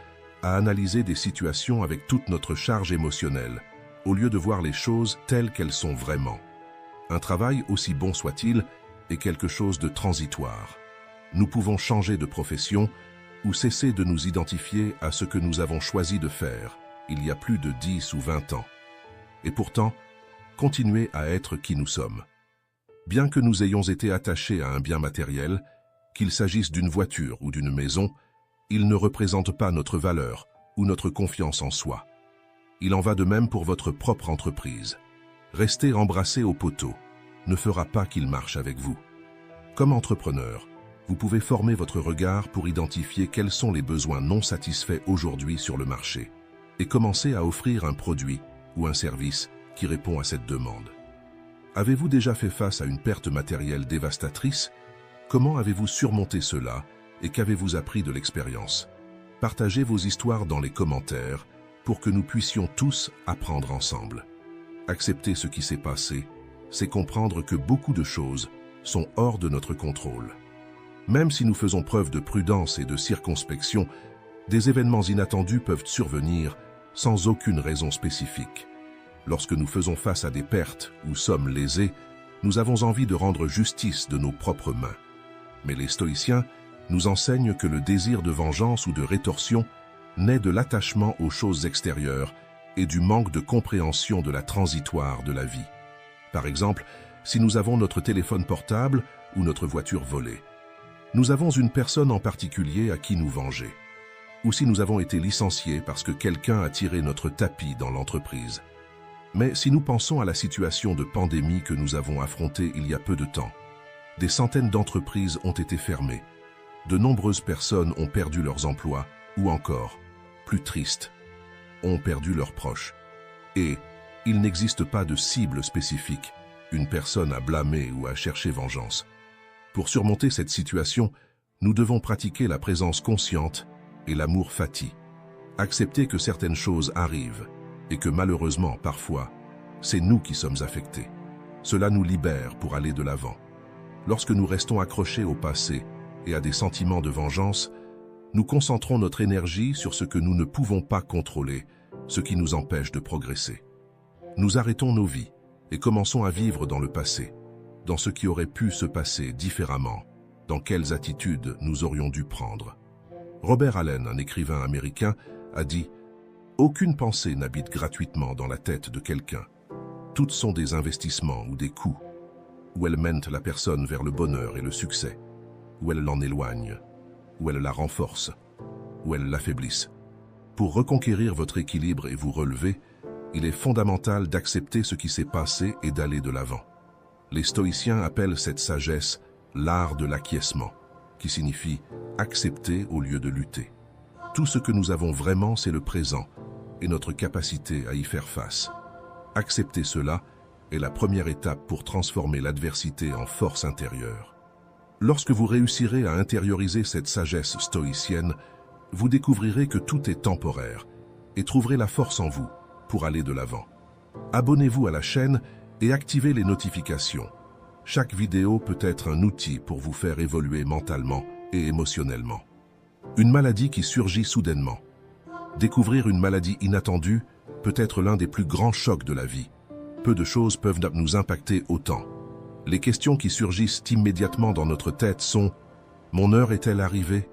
à analyser des situations avec toute notre charge émotionnelle, au lieu de voir les choses telles qu'elles sont vraiment. Un travail, aussi bon soit-il, est quelque chose de transitoire. Nous pouvons changer de profession ou cesser de nous identifier à ce que nous avons choisi de faire il y a plus de 10 ou 20 ans. Et pourtant, continuer à être qui nous sommes. Bien que nous ayons été attachés à un bien matériel, qu'il s'agisse d'une voiture ou d'une maison, il ne représente pas notre valeur ou notre confiance en soi. Il en va de même pour votre propre entreprise. Rester embrassé au poteau ne fera pas qu'il marche avec vous. Comme entrepreneur, vous pouvez former votre regard pour identifier quels sont les besoins non satisfaits aujourd'hui sur le marché et commencer à offrir un produit ou un service qui répond à cette demande. Avez-vous déjà fait face à une perte matérielle dévastatrice? Comment avez-vous surmonté cela et qu'avez-vous appris de l'expérience? Partagez vos histoires dans les commentaires pour que nous puissions tous apprendre ensemble. Accepter ce qui s'est passé, c'est comprendre que beaucoup de choses sont hors de notre contrôle. Même si nous faisons preuve de prudence et de circonspection, des événements inattendus peuvent survenir sans aucune raison spécifique. Lorsque nous faisons face à des pertes ou sommes lésés, nous avons envie de rendre justice de nos propres mains. Mais les stoïciens nous enseignent que le désir de vengeance ou de rétorsion naît de l'attachement aux choses extérieures et du manque de compréhension de la transitoire de la vie. Par exemple, si nous avons notre téléphone portable ou notre voiture volée, nous avons une personne en particulier à qui nous venger. Ou si nous avons été licenciés parce que quelqu'un a tiré notre tapis dans l'entreprise. Mais si nous pensons à la situation de pandémie que nous avons affrontée il y a peu de temps, des centaines d'entreprises ont été fermées, de nombreuses personnes ont perdu leurs emplois, ou encore, plus triste, ont perdu leurs proches. Et il n'existe pas de cible spécifique, une personne à blâmer ou à chercher vengeance. Pour surmonter cette situation, nous devons pratiquer la présence consciente et l'amour fati. Accepter que certaines choses arrivent et que malheureusement, parfois, c'est nous qui sommes affectés. Cela nous libère pour aller de l'avant. Lorsque nous restons accrochés au passé et à des sentiments de vengeance, nous concentrons notre énergie sur ce que nous ne pouvons pas contrôler, ce qui nous empêche de progresser. Nous arrêtons nos vies et commençons à vivre dans le passé, dans ce qui aurait pu se passer différemment, dans quelles attitudes nous aurions dû prendre. Robert Allen, un écrivain américain, a dit « Aucune pensée n'habite gratuitement dans la tête de quelqu'un. Toutes sont des investissements ou des coûts, où elles mènent la personne vers le bonheur et le succès, où elles l'en éloignent, où elles la renforcent, où elles l'affaiblissent. Pour reconquérir votre équilibre et vous relever, il est fondamental d'accepter ce qui s'est passé et d'aller de l'avant. Les stoïciens appellent cette sagesse l'art de l'acquiescement, qui signifie accepter au lieu de lutter. Tout ce que nous avons vraiment, c'est le présent et notre capacité à y faire face. Accepter cela est la première étape pour transformer l'adversité en force intérieure. Lorsque vous réussirez à intérioriser cette sagesse stoïcienne, vous découvrirez que tout est temporaire et trouverez la force en vous pour aller de l'avant. Abonnez-vous à la chaîne et activez les notifications. Chaque vidéo peut être un outil pour vous faire évoluer mentalement et émotionnellement. Une maladie qui surgit soudainement. Découvrir une maladie inattendue peut être l'un des plus grands chocs de la vie. Peu de choses peuvent nous impacter autant. Les questions qui surgissent immédiatement dans notre tête sont « Mon heure est-elle arrivée?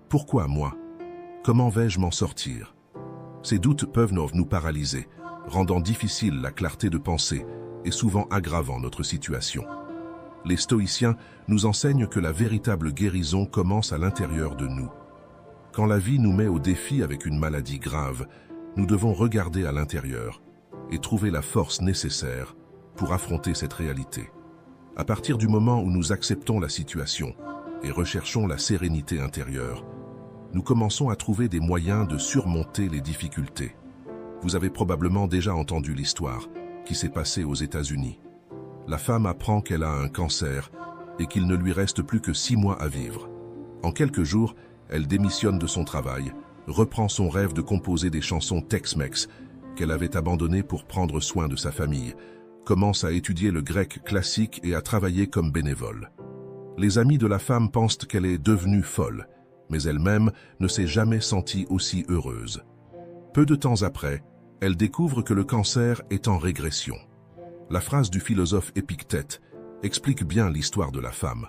Pourquoi moi? Comment vais-je m'en sortir ?» Ces doutes peuvent nous paralyser, rendant difficile la clarté de pensée et souvent aggravant notre situation. Les stoïciens nous enseignent que la véritable guérison commence à l'intérieur de nous. Quand la vie nous met au défi avec une maladie grave, nous devons regarder à l'intérieur et trouver la force nécessaire pour affronter cette réalité. À partir du moment où nous acceptons la situation et recherchons la sérénité intérieure, nous commençons à trouver des moyens de surmonter les difficultés. Vous avez probablement déjà entendu l'histoire qui s'est passée aux États-Unis. La femme apprend qu'elle a un cancer et qu'il ne lui reste plus que 6 mois à vivre. En quelques jours, elle démissionne de son travail, reprend son rêve de composer des chansons Tex-Mex qu'elle avait abandonnées pour prendre soin de sa famille, commence à étudier le grec classique et à travailler comme bénévole. Les amis de la femme pensent qu'elle est devenue folle, mais elle-même ne s'est jamais sentie aussi heureuse. Peu de temps après, elle découvre que le cancer est en régression. La phrase du philosophe Épictète explique bien l'histoire de la femme.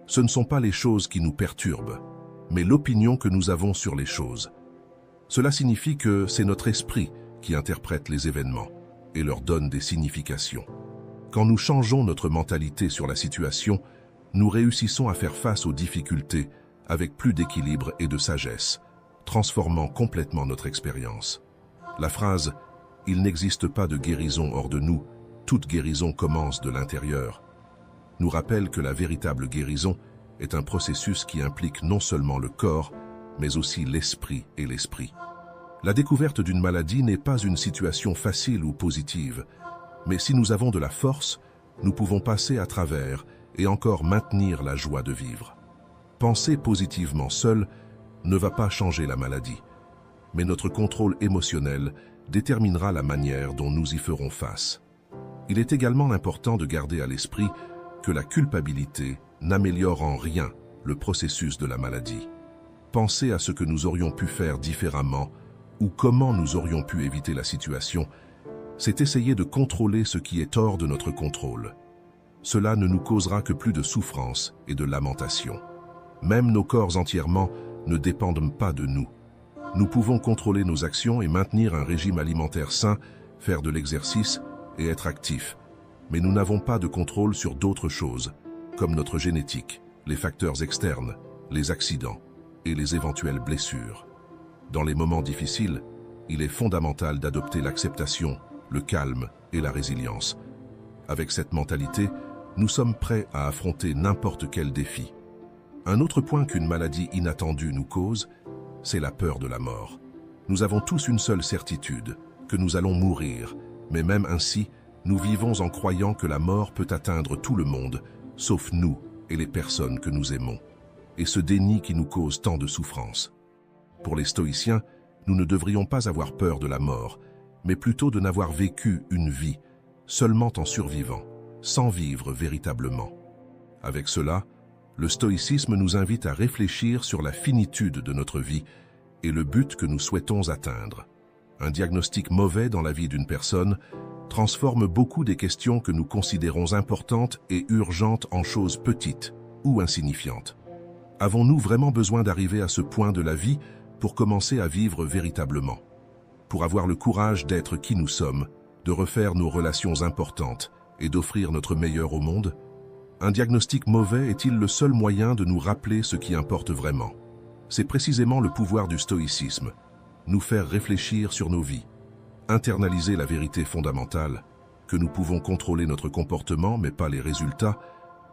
Ce ne sont pas les choses qui nous perturbent, mais l'opinion que nous avons sur les choses. Cela signifie que c'est notre esprit qui interprète les événements et leur donne des significations. Quand nous changeons notre mentalité sur la situation, nous réussissons à faire face aux difficultés avec plus d'équilibre et de sagesse, transformant complètement notre expérience. La phrase « Il n'existe pas de guérison hors de nous, toute guérison commence de l'intérieur » nous rappelle que la véritable guérison est un processus qui implique non seulement le corps, mais aussi l'esprit et l'esprit. La découverte d'une maladie n'est pas une situation facile ou positive, mais si nous avons de la force, nous pouvons passer à travers et encore maintenir la joie de vivre. Penser positivement seul ne va pas changer la maladie, mais notre contrôle émotionnel déterminera la manière dont nous y ferons face. Il est également important de garder à l'esprit que la culpabilité n'améliore en rien le processus de la maladie. Penser à ce que nous aurions pu faire différemment ou comment nous aurions pu éviter la situation, c'est essayer de contrôler ce qui est hors de notre contrôle. Cela ne nous causera que plus de souffrance et de lamentation. Même nos corps entièrement ne dépendent pas de nous. Nous pouvons contrôler nos actions et maintenir un régime alimentaire sain, faire de l'exercice et être actifs. Mais nous n'avons pas de contrôle sur d'autres choses, comme notre génétique, les facteurs externes, les accidents et les éventuelles blessures. Dans les moments difficiles, il est fondamental d'adopter l'acceptation, le calme et la résilience. Avec cette mentalité, nous sommes prêts à affronter n'importe quel défi. Un autre point qu'une maladie inattendue nous cause, c'est la peur de la mort. Nous avons tous une seule certitude, que nous allons mourir, mais même ainsi, nous vivons en croyant que la mort peut atteindre tout le monde, sauf nous et les personnes que nous aimons. Et ce déni qui nous cause tant de souffrance. Pour les stoïciens, nous ne devrions pas avoir peur de la mort, mais plutôt de n'avoir vécu une vie, seulement en survivant, sans vivre véritablement. Avec cela, le stoïcisme nous invite à réfléchir sur la finitude de notre vie et le but que nous souhaitons atteindre. Un diagnostic mauvais dans la vie d'une personne transforme beaucoup des questions que nous considérons importantes et urgentes en choses petites ou insignifiantes. Avons-nous vraiment besoin d'arriver à ce point de la vie pour commencer à vivre véritablement? Pour avoir le courage d'être qui nous sommes, de refaire nos relations importantes et d'offrir notre meilleur au monde? Un diagnostic mauvais est-il le seul moyen de nous rappeler ce qui importe vraiment? C'est précisément le pouvoir du stoïcisme, nous faire réfléchir sur nos vies, internaliser la vérité fondamentale, que nous pouvons contrôler notre comportement mais pas les résultats,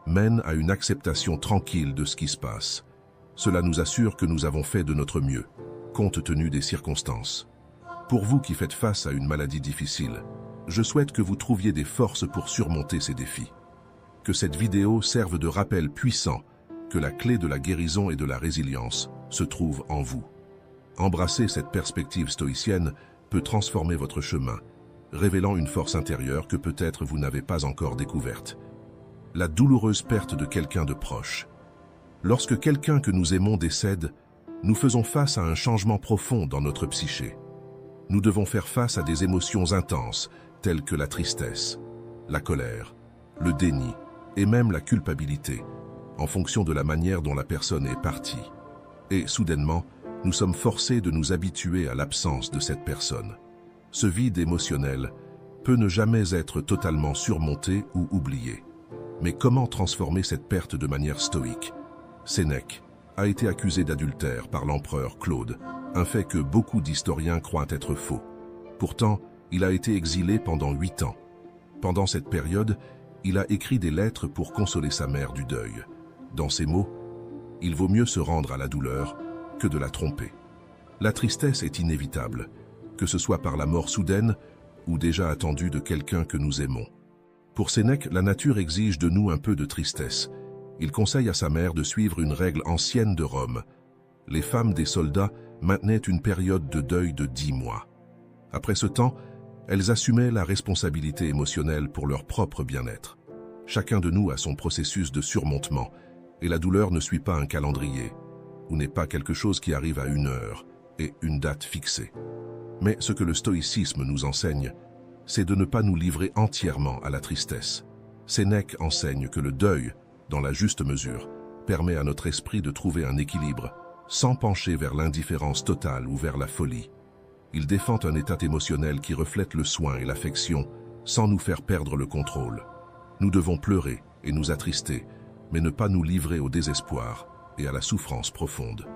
mène à une acceptation tranquille de ce qui se passe. Cela nous assure que nous avons fait de notre mieux, compte tenu des circonstances. Pour vous qui faites face à une maladie difficile, je souhaite que vous trouviez des forces pour surmonter ces défis. Que cette vidéo serve de rappel puissant que la clé de la guérison et de la résilience se trouve en vous. Embrasser cette perspective stoïcienne peut transformer votre chemin, révélant une force intérieure que peut-être vous n'avez pas encore découverte. La douloureuse perte de quelqu'un de proche. Lorsque quelqu'un que nous aimons décède, nous faisons face à un changement profond dans notre psyché. Nous devons faire face à des émotions intenses, telles que la tristesse, la colère, le déni et même la culpabilité, en fonction de la manière dont la personne est partie. Et soudainement, nous sommes forcés de nous habituer à l'absence de cette personne. Ce vide émotionnel peut ne jamais être totalement surmonté ou oublié. Mais comment transformer cette perte de manière stoïque? Sénèque a été accusé d'adultère par l'empereur Claude, un fait que beaucoup d'historiens croient être faux. Pourtant, il a été exilé pendant 8 ans. Pendant cette période, il a écrit des lettres pour consoler sa mère du deuil. Dans ces mots, il vaut mieux se rendre à la douleur que de la tromper. La tristesse est inévitable, que ce soit par la mort soudaine ou déjà attendue de quelqu'un que nous aimons. Pour Sénèque, la nature exige de nous un peu de tristesse. Il conseille à sa mère de suivre une règle ancienne de Rome. Les femmes des soldats maintenaient une période de deuil de 10 mois. Après ce temps, elles assumaient la responsabilité émotionnelle pour leur propre bien-être. Chacun de nous a son processus de surmontement, et la douleur ne suit pas un calendrier, ou n'est pas quelque chose qui arrive à une heure et une date fixée. Mais ce que le stoïcisme nous enseigne, c'est de ne pas nous livrer entièrement à la tristesse. Sénèque enseigne que le deuil, dans la juste mesure, permet à notre esprit de trouver un équilibre, sans pencher vers l'indifférence totale ou vers la folie. Il défend un état émotionnel qui reflète le soin et l'affection, sans nous faire perdre le contrôle. Nous devons pleurer et nous attrister, mais ne pas nous livrer au désespoir et à la souffrance profonde.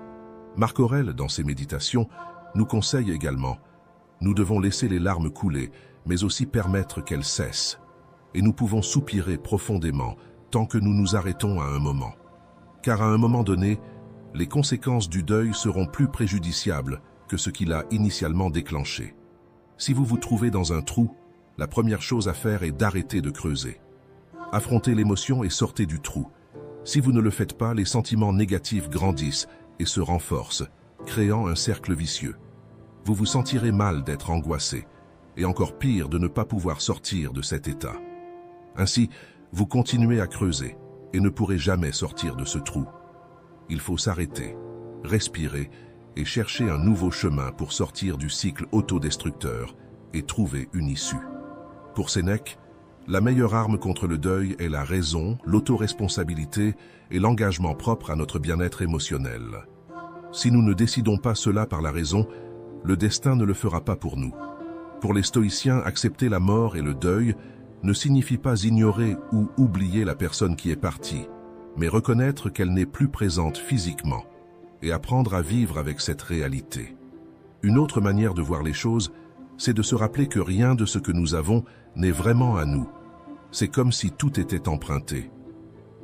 Marc Aurèle, dans ses méditations, nous conseille également: nous devons laisser les larmes couler, mais aussi permettre qu'elles cessent. Et nous pouvons soupirer profondément tant que nous nous arrêtons à un moment. Car à un moment donné, les conséquences du deuil seront plus préjudiciables que ce qu'il a initialement déclenché. Si vous vous trouvez dans un trou, la première chose à faire est d'arrêter de creuser. Affrontez l'émotion et sortez du trou. Si vous ne le faites pas, les sentiments négatifs grandissent et se renforcent, créant un cercle vicieux. Vous vous sentirez mal d'être angoissé, et encore pire de ne pas pouvoir sortir de cet état. Ainsi, vous continuez à creuser et ne pourrez jamais sortir de ce trou. Il faut s'arrêter, respirer et chercher un nouveau chemin pour sortir du cycle autodestructeur et trouver une issue. Pour Sénèque, la meilleure arme contre le deuil est la raison, l'autoresponsabilité et l'engagement propre à notre bien-être émotionnel. Si nous ne décidons pas cela par la raison, le destin ne le fera pas pour nous. Pour les stoïciens, accepter la mort et le deuil ne signifie pas ignorer ou oublier la personne qui est partie, mais reconnaître qu'elle n'est plus présente physiquement et apprendre à vivre avec cette réalité. Une autre manière de voir les choses, c'est de se rappeler que rien de ce que nous avons n'est vraiment à nous. C'est comme si tout était emprunté.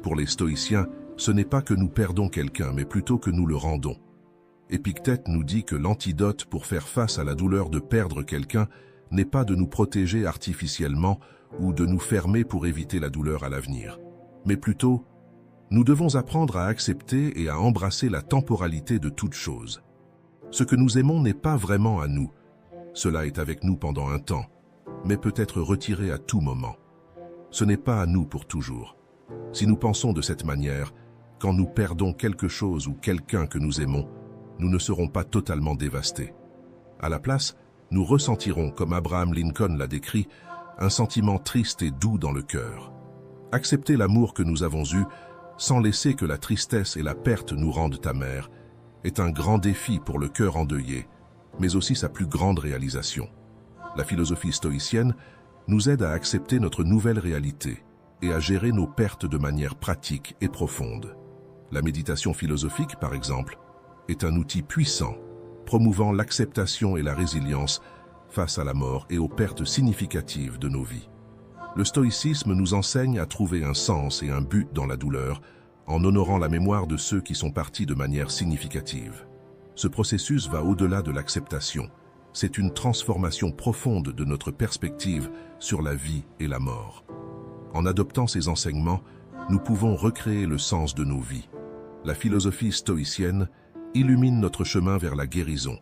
Pour les stoïciens, ce n'est pas que nous perdons quelqu'un, mais plutôt que nous le rendons. Épictète nous dit que l'antidote pour faire face à la douleur de perdre quelqu'un n'est pas de nous protéger artificiellement ou de nous fermer pour éviter la douleur à l'avenir, mais plutôt, nous devons apprendre à accepter et à embrasser la temporalité de toute chose. Ce que nous aimons n'est pas vraiment à nous. Cela est avec nous pendant un temps, mais peut être retiré à tout moment. Ce n'est pas à nous pour toujours. Si nous pensons de cette manière, quand nous perdons quelque chose ou quelqu'un que nous aimons, nous ne serons pas totalement dévastés. À la place, nous ressentirons, comme Abraham Lincoln l'a décrit, un sentiment triste et doux dans le cœur. Accepter l'amour que nous avons eu, sans laisser que la tristesse et la perte nous rendent amers, est un grand défi pour le cœur endeuillé, mais aussi sa plus grande réalisation. La philosophie stoïcienne nous aide à accepter notre nouvelle réalité et à gérer nos pertes de manière pratique et profonde. La méditation philosophique, par exemple, est un outil puissant, promouvant l'acceptation et la résilience face à la mort et aux pertes significatives de nos vies. Le stoïcisme nous enseigne à trouver un sens et un but dans la douleur, en honorant la mémoire de ceux qui sont partis de manière significative. Ce processus va au-delà de l'acceptation. C'est une transformation profonde de notre perspective sur la vie et la mort. En adoptant ces enseignements, nous pouvons recréer le sens de nos vies. La philosophie stoïcienne illumine notre chemin vers la guérison,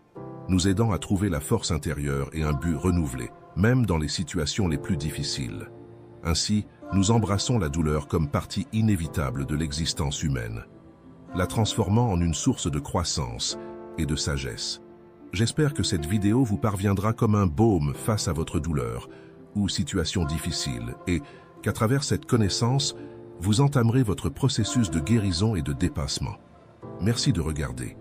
nous aidant à trouver la force intérieure et un but renouvelé, même dans les situations les plus difficiles. Ainsi, nous embrassons la douleur comme partie inévitable de l'existence humaine, la transformant en une source de croissance et de sagesse. J'espère que cette vidéo vous parviendra comme un baume face à votre douleur ou situation difficile et qu'à travers cette connaissance, vous entamerez votre processus de guérison et de dépassement. Merci de regarder.